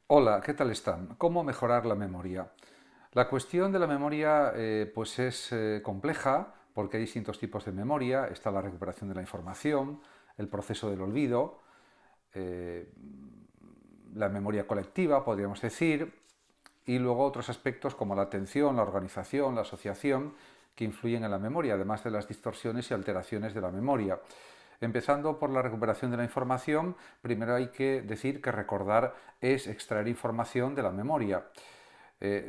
Hola, ¿qué tal están? ¿Cómo mejorar la memoria? La cuestión de la memoria pues es compleja porque hay distintos tipos de memoria. Está la recuperación de la información, el proceso del olvido, eh, la memoria colectiva, podríamos decir, y luego otros aspectos como la atención, la organización, la asociación, que influyen en la memoria, además de las distorsiones y alteraciones de la memoria. Empezando por la recuperación de la información, primero hay que decir que recordar es extraer información de la memoria.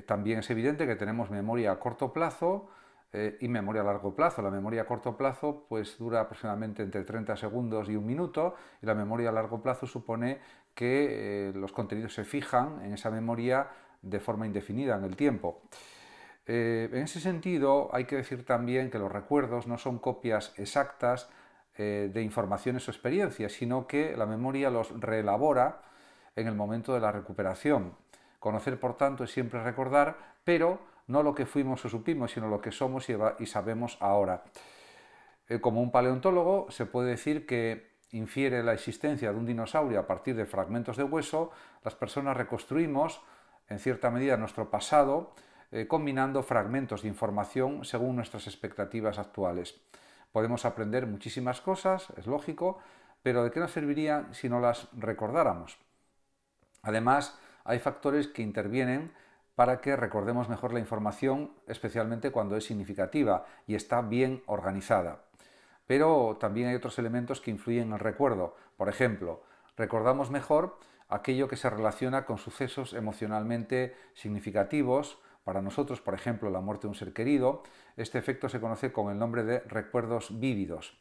También es evidente que tenemos memoria a corto plazo y memoria a largo plazo. La memoria a corto plazo pues dura aproximadamente entre 30 segundos y un minuto, y la memoria a largo plazo supone que los contenidos se fijan en esa memoria de forma indefinida en el tiempo. En ese sentido, hay que decir también que los recuerdos no son copias exactas de informaciones o experiencias, sino que la memoria los reelabora en el momento de la recuperación. Conocer, por tanto, es siempre recordar, pero no lo que fuimos o supimos, sino lo que somos y sabemos ahora. Como un paleontólogo, se puede decir que infiere la existencia de un dinosaurio a partir de fragmentos de hueso. Las personas reconstruimos, en cierta medida, nuestro pasado, combinando fragmentos de información según nuestras expectativas actuales. Podemos aprender muchísimas cosas, es lógico, pero ¿de qué nos servirían si no las recordáramos? Además, hay factores que intervienen para que recordemos mejor la información, especialmente cuando es significativa y está bien organizada. Pero también hay otros elementos que influyen en el recuerdo. Por ejemplo, recordamos mejor aquello que se relaciona con sucesos emocionalmente significativos para nosotros, por ejemplo, la muerte de un ser querido. Este efecto se conoce con el nombre de recuerdos vívidos.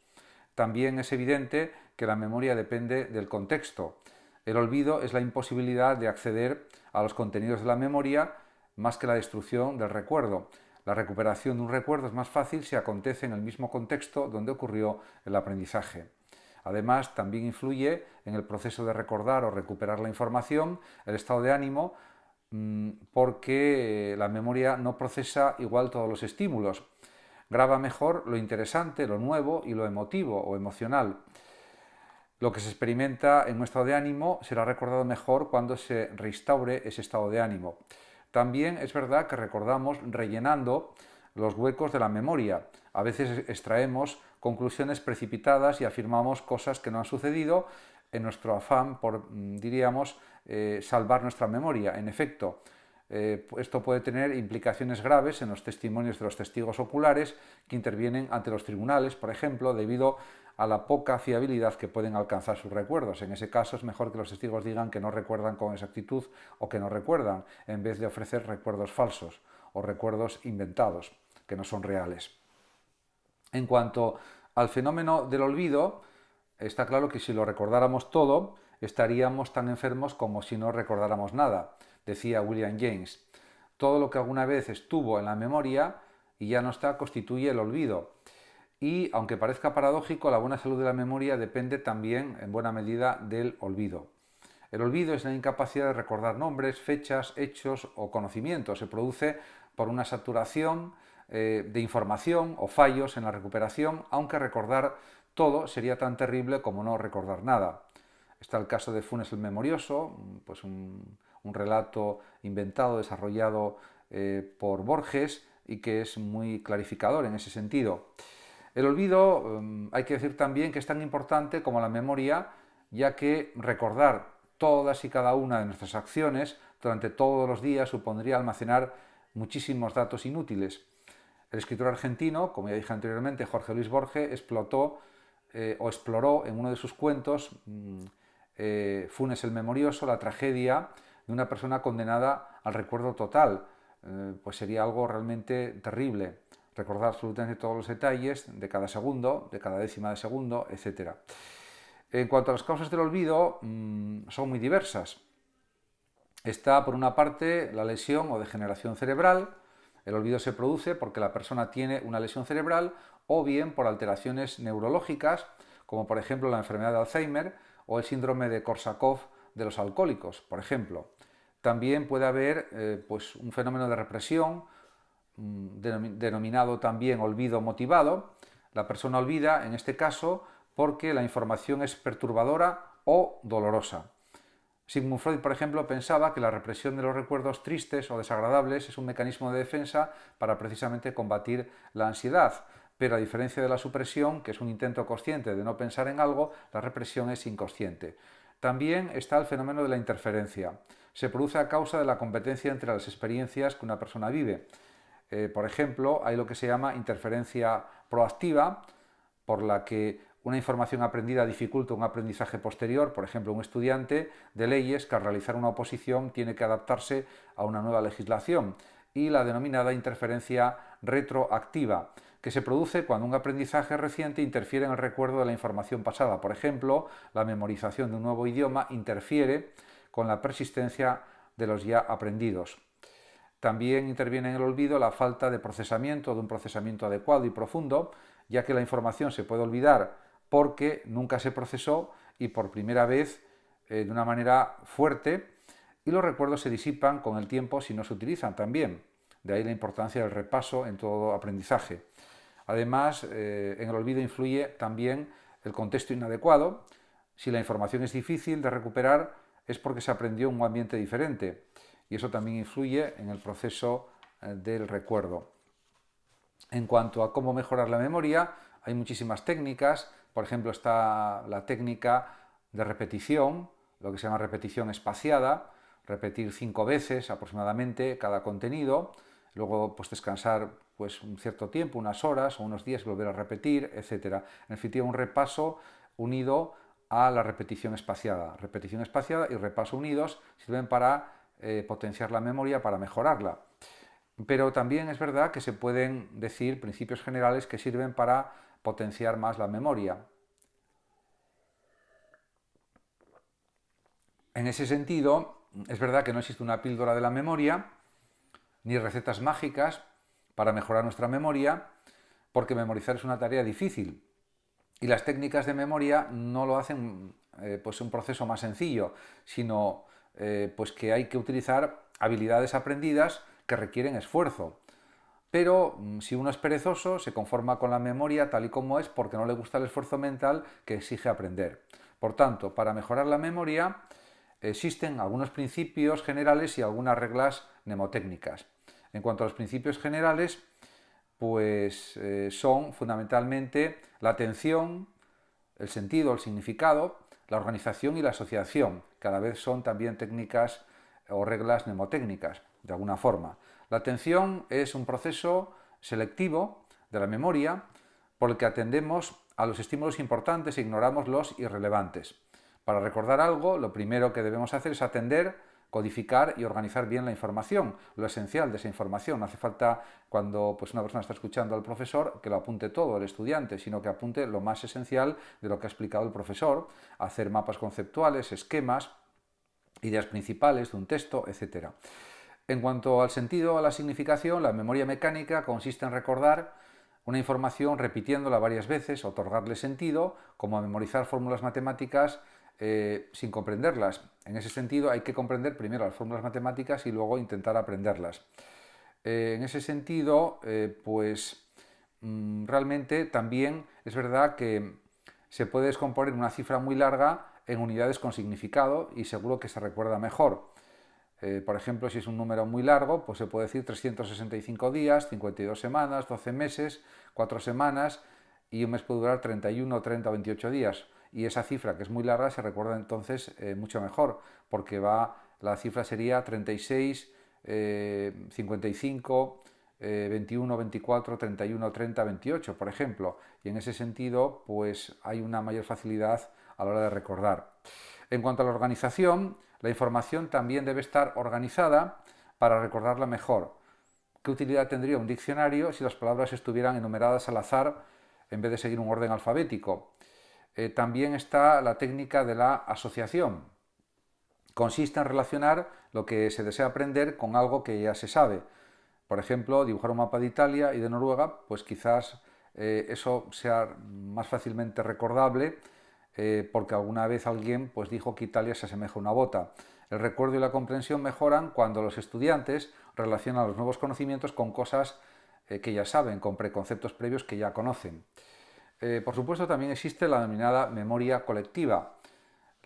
También es evidente que la memoria depende del contexto. El olvido es la imposibilidad de acceder a los contenidos de la memoria más que la destrucción del recuerdo. La recuperación de un recuerdo es más fácil si acontece en el mismo contexto donde ocurrió el aprendizaje. Además, también influye en el proceso de recordar o recuperar la información el estado de ánimo, porque la memoria no procesa igual todos los estímulos. Graba mejor lo interesante, lo nuevo y lo emotivo o emocional. Lo que se experimenta en un estado de ánimo será recordado mejor cuando se restaure ese estado de ánimo. También es verdad que recordamos rellenando los huecos de la memoria. A veces extraemos conclusiones precipitadas y afirmamos cosas que no han sucedido en nuestro afán por, diríamos, salvar nuestra memoria. En efecto, esto puede tener implicaciones graves en los testimonios de los testigos oculares que intervienen ante los tribunales, por ejemplo, debido a la poca fiabilidad que pueden alcanzar sus recuerdos. En ese caso es mejor que los testigos digan que no recuerdan con exactitud o que no recuerdan, en vez de ofrecer recuerdos falsos o recuerdos inventados, que no son reales. En cuanto al fenómeno del olvido, está claro que si lo recordáramos todo, estaríamos tan enfermos como si no recordáramos nada, decía William James. Todo lo que alguna vez estuvo en la memoria y ya no está constituye el olvido. Y aunque parezca paradójico, la buena salud de la memoria depende también en buena medida del olvido. El olvido es la incapacidad de recordar nombres, fechas, hechos o conocimientos. Se produce por una saturación de información o fallos en la recuperación, aunque recordar todo sería tan terrible como no recordar nada. Está el caso de Funes el Memorioso, pues un relato inventado, desarrollado por Borges y que es muy clarificador en ese sentido. El olvido, hay que decir también que es tan importante como la memoria, ya que recordar todas y cada una de nuestras acciones durante todos los días supondría almacenar muchísimos datos inútiles. El escritor argentino, como ya dije anteriormente, Jorge Luis Borges, exploró en uno de sus cuentos, Funes el Memorioso, la tragedia de una persona condenada al recuerdo total. Pues sería algo realmente terrible recordar absolutamente todos los detalles de cada segundo, de cada décima de segundo, etc. En cuanto a las causas del olvido, son muy diversas. Está, por una parte, la lesión o degeneración cerebral. El olvido se produce porque la persona tiene una lesión cerebral o bien por alteraciones neurológicas, como por ejemplo la enfermedad de Alzheimer o el síndrome de Korsakoff de los alcohólicos, por ejemplo. También puede haber pues un fenómeno de represión, denominado también olvido motivado. La persona olvida, en este caso, porque la información es perturbadora o dolorosa. Sigmund Freud, por ejemplo, pensaba que la represión de los recuerdos tristes o desagradables es un mecanismo de defensa para precisamente combatir la ansiedad. Pero a diferencia de la supresión, que es un intento consciente de no pensar en algo, la represión es inconsciente. También está el fenómeno de la interferencia. Se produce a causa de la competencia entre las experiencias que una persona vive. Por ejemplo, hay lo que se llama interferencia proactiva, por la que una información aprendida dificulta un aprendizaje posterior. Por ejemplo, un estudiante de leyes que al realizar una oposición tiene que adaptarse a una nueva legislación. Y la denominada interferencia retroactiva, que se produce cuando un aprendizaje reciente interfiere en el recuerdo de la información pasada. Por ejemplo, la memorización de un nuevo idioma interfiere con la persistencia de los ya aprendidos. También interviene en el olvido la falta de procesamiento, de un procesamiento adecuado y profundo, ya que la información se puede olvidar porque nunca se procesó y por primera vez de una manera fuerte, y los recuerdos se disipan con el tiempo si no se utilizan también. De ahí la importancia del repaso en todo aprendizaje. Además, en el olvido influye también el contexto inadecuado. Si la información es difícil de recuperar es porque se aprendió en un ambiente diferente, y eso también influye en el proceso del recuerdo. En cuanto a cómo mejorar la memoria, hay muchísimas técnicas. Por ejemplo, está la técnica de repetición, lo que se llama repetición espaciada, repetir 5 veces aproximadamente cada contenido, luego pues descansar pues un cierto tiempo, unas horas o unos días, volver a repetir, etc. En definitiva, un repaso unido a la repetición espaciada. Repetición espaciada y repaso unidos sirven para potenciar la memoria, para mejorarla. Pero también es verdad que se pueden decir principios generales que sirven para potenciar más la memoria. En ese sentido, es verdad que no existe una píldora de la memoria, ni recetas mágicas para mejorar nuestra memoria, porque memorizar es una tarea difícil. Y las técnicas de memoria no lo hacen pues un proceso más sencillo, sino pues que hay que utilizar habilidades aprendidas que requieren esfuerzo. Pero si uno es perezoso, se conforma con la memoria tal y como es porque no le gusta el esfuerzo mental que exige aprender. Por tanto, para mejorar la memoria existen algunos principios generales y algunas reglas mnemotécnicas. En cuanto a los principios generales, pues son fundamentalmente la atención, el sentido, el significado, la organización y la asociación. Cada vez son también técnicas o reglas mnemotécnicas, de alguna forma. La atención es un proceso selectivo de la memoria por el que atendemos a los estímulos importantes e ignoramos los irrelevantes. Para recordar algo, lo primero que debemos hacer es atender, codificar y organizar bien la información, lo esencial de esa información. No hace falta, cuando pues, una persona está escuchando al profesor, que lo apunte todo el estudiante, sino que apunte lo más esencial de lo que ha explicado el profesor, hacer mapas conceptuales, esquemas, ideas principales de un texto, etc. En cuanto al sentido, a la significación, la memoria mecánica consiste en recordar una información repitiéndola varias veces, otorgarle sentido, como memorizar fórmulas matemáticas sin comprenderlas. En ese sentido hay que comprender primero las fórmulas matemáticas y luego intentar aprenderlas. En ese sentido, realmente también es verdad que se puede descomponer una cifra muy larga en unidades con significado y seguro que se recuerda mejor. Por ejemplo, si es un número muy largo, pues se puede decir 365 días, 52 semanas, 12 meses, 4 semanas, y un mes puede durar 31, 30 o 28 días. Y esa cifra, que es muy larga, se recuerda entonces mucho mejor, porque la cifra sería 36, 55, 21, 24, 31, 30, 28, por ejemplo. Y en ese sentido, pues hay una mayor facilidad a la hora de recordar. En cuanto a la organización, la información también debe estar organizada para recordarla mejor. ¿Qué utilidad tendría un diccionario si las palabras estuvieran enumeradas al azar en vez de seguir un orden alfabético? También está la técnica de la asociación. Consiste en relacionar lo que se desea aprender con algo que ya se sabe. Por ejemplo, dibujar un mapa de Italia y de Noruega, pues quizás eso sea más fácilmente recordable porque alguna vez alguien pues, dijo que Italia se asemeja a una bota. El recuerdo y la comprensión mejoran cuando los estudiantes relacionan los nuevos conocimientos con cosas que ya saben, con preconceptos previos que ya conocen. Por supuesto, también existe la denominada memoria colectiva.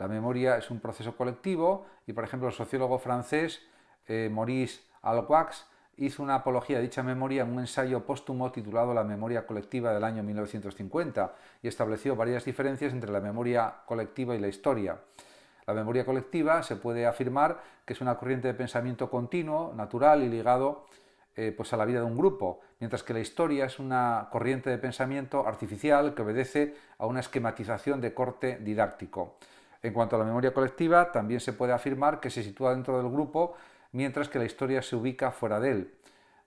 La memoria es un proceso colectivo y, por ejemplo, el sociólogo francés Maurice Halbwachs hizo una apología de dicha memoria en un ensayo póstumo titulado La memoria colectiva del año 1950 y estableció varias diferencias entre la memoria colectiva y la historia. La memoria colectiva se puede afirmar que es una corriente de pensamiento continuo, natural y ligado pues a la vida de un grupo, mientras que la historia es una corriente de pensamiento artificial que obedece a una esquematización de corte didáctico. En cuanto a la memoria colectiva, también se puede afirmar que se sitúa dentro del grupo, mientras que la historia se ubica fuera de él.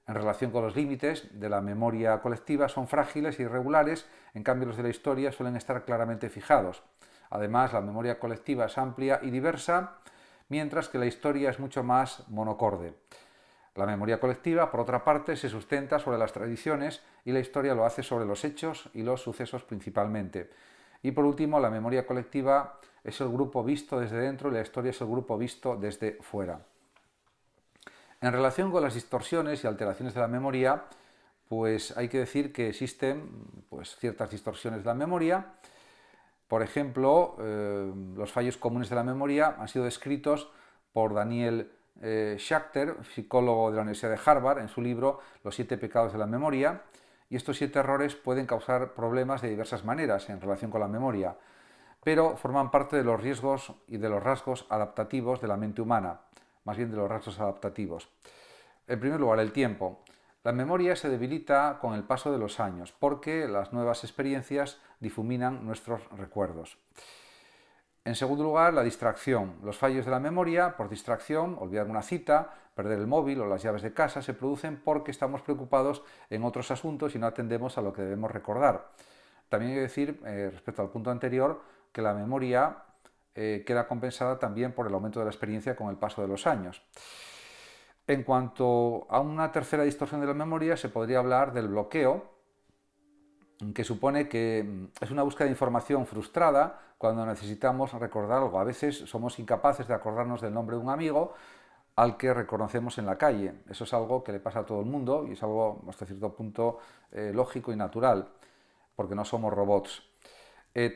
En relación con los límites de la memoria colectiva son frágiles e irregulares, en cambio los de la historia suelen estar claramente fijados. Además, la memoria colectiva es amplia y diversa, mientras que la historia es mucho más monocorde. La memoria colectiva, por otra parte, se sustenta sobre las tradiciones y la historia lo hace sobre los hechos y los sucesos principalmente. Y por último, la memoria colectiva es el grupo visto desde dentro y la historia es el grupo visto desde fuera. En relación con las distorsiones y alteraciones de la memoria, pues hay que decir que existen ciertas distorsiones de la memoria. Por ejemplo, los fallos comunes de la memoria han sido descritos por Daniel Schachter, psicólogo de la Universidad de Harvard, en su libro Los 7 pecados de la memoria, y estos 7 errores pueden causar problemas de diversas maneras en relación con la memoria, pero forman parte de los riesgos y de los rasgos adaptativos de la mente humana, más bien de los rasgos adaptativos. En primer lugar, el tiempo. La memoria se debilita con el paso de los años porque las nuevas experiencias difuminan nuestros recuerdos. En segundo lugar, la distracción. Los fallos de la memoria por distracción, olvidar una cita, perder el móvil o las llaves de casa, se producen porque estamos preocupados en otros asuntos y no atendemos a lo que debemos recordar. También hay que decir, respecto al punto anterior, que la memoria queda compensada también por el aumento de la experiencia con el paso de los años. En cuanto a una tercera distorsión de la memoria, se podría hablar del bloqueo, que supone que es una búsqueda de información frustrada cuando necesitamos recordar algo. A veces somos incapaces de acordarnos del nombre de un amigo al que reconocemos en la calle. Eso es algo que le pasa a todo el mundo y es algo hasta cierto punto lógico y natural, porque no somos robots.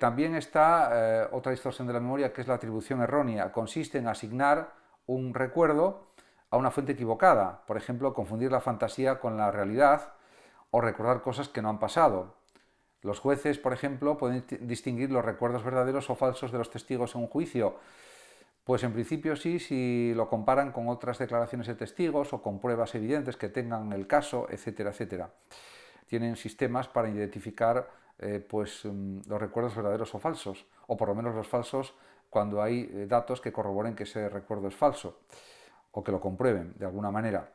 También está otra distorsión de la memoria, que es la atribución errónea. Consiste en asignar un recuerdo a una fuente equivocada. Por ejemplo, confundir la fantasía con la realidad o recordar cosas que no han pasado. Los jueces, por ejemplo, pueden distinguir los recuerdos verdaderos o falsos de los testigos en un juicio. Pues en principio sí, si lo comparan con otras declaraciones de testigos o con pruebas evidentes que tengan el caso, etcétera, etcétera. Tienen sistemas para identificar los recuerdos verdaderos o falsos, o por lo menos los falsos cuando hay datos que corroboren que ese recuerdo es falso o que lo comprueben de alguna manera.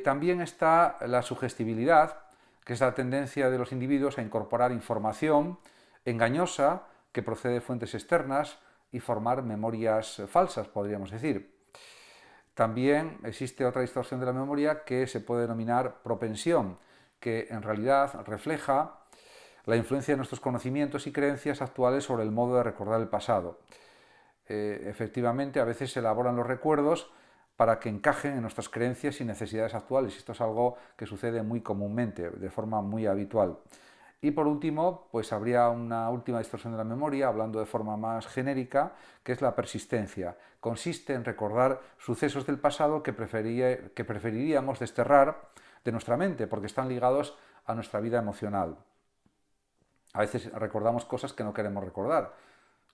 También está la sugestibilidad, que es la tendencia de los individuos a incorporar información engañosa que procede de fuentes externas y formar memorias falsas, podríamos decir. También existe otra distorsión de la memoria que se puede denominar propensión, que en realidad refleja la influencia de nuestros conocimientos y creencias actuales sobre el modo de recordar el pasado. Efectivamente, a veces se elaboran los recuerdos para que encajen en nuestras creencias y necesidades actuales. Esto es algo que sucede muy comúnmente, de forma muy habitual. Y por último, pues habría una última distorsión de la memoria, hablando de forma más genérica, que es la persistencia. Consiste en recordar sucesos del pasado que preferiríamos desterrar de nuestra mente, porque están ligados a nuestra vida emocional. A veces recordamos cosas que no queremos recordar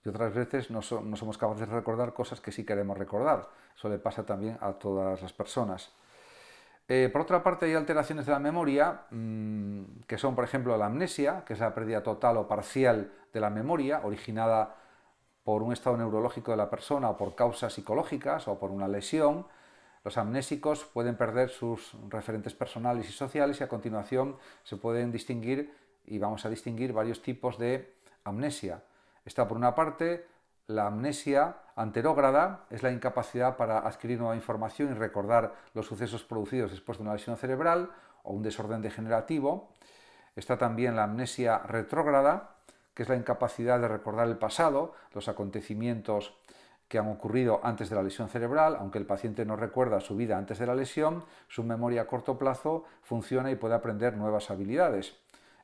y otras veces no somos capaces de recordar cosas que sí queremos recordar. Eso le pasa también a todas las personas. Por otra parte, hay alteraciones de la memoria que son, por ejemplo, la amnesia, que es la pérdida total o parcial de la memoria, originada por un estado neurológico de la persona o por causas psicológicas o por una lesión. Los amnésicos pueden perder sus referentes personales y sociales y a continuación se pueden distinguir y vamos a distinguir varios tipos de amnesia. Está por una parte la amnesia anterógrada, es la incapacidad para adquirir nueva información y recordar los sucesos producidos después de una lesión cerebral o un desorden degenerativo. Está también la amnesia retrógrada, que es la incapacidad de recordar el pasado, los acontecimientos que han ocurrido antes de la lesión cerebral. Aunque el paciente no recuerda su vida antes de la lesión, su memoria a corto plazo funciona y puede aprender nuevas habilidades.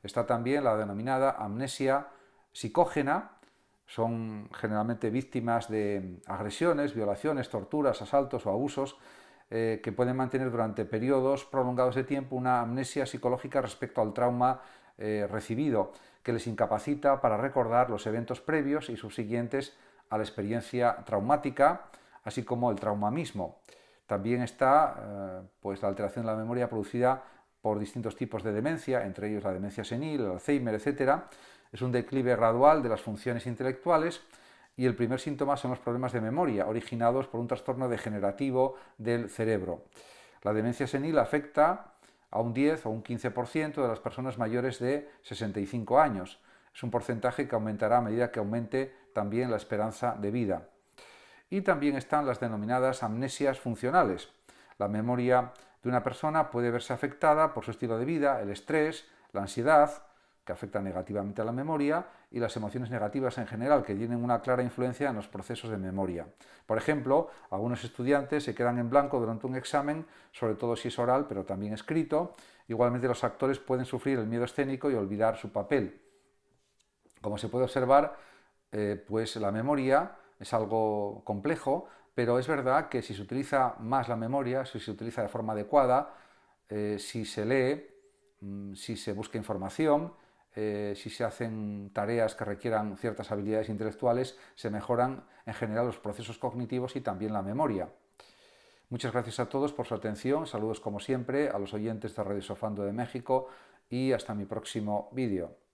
Está también la denominada amnesia psicógena, Son generalmente víctimas de agresiones, violaciones, torturas, asaltos o abusos que pueden mantener durante periodos prolongados de tiempo una amnesia psicológica respecto al trauma recibido, que les incapacita para recordar los eventos previos y subsiguientes a la experiencia traumática, así como el trauma mismo. También está pues la alteración de la memoria producida por distintos tipos de demencia, entre ellos la demencia senil, el Alzheimer, etc. Es un declive gradual de las funciones intelectuales y el primer síntoma son los problemas de memoria, originados por un trastorno degenerativo del cerebro. La demencia senil afecta a un 10 o un 15% de las personas mayores de 65 años. Es un porcentaje que aumentará a medida que aumente también la esperanza de vida. Y también están las denominadas amnesias funcionales. La memoria de una persona puede verse afectada por su estilo de vida, el estrés, la ansiedad, que afecta negativamente a la memoria, y las emociones negativas en general, que tienen una clara influencia en los procesos de memoria. Por ejemplo, algunos estudiantes se quedan en blanco durante un examen, sobre todo si es oral, pero también escrito. Igualmente, los actores pueden sufrir el miedo escénico y olvidar su papel. Como se puede observar, pues la memoria es algo complejo, pero es verdad que si se utiliza más la memoria, si se utiliza de forma adecuada, si se lee, si se busca información, si se hacen tareas que requieran ciertas habilidades intelectuales, se mejoran en general los procesos cognitivos y también la memoria. Muchas gracias a todos por su atención, saludos como siempre a los oyentes de Radio Sofando de México y hasta mi próximo vídeo.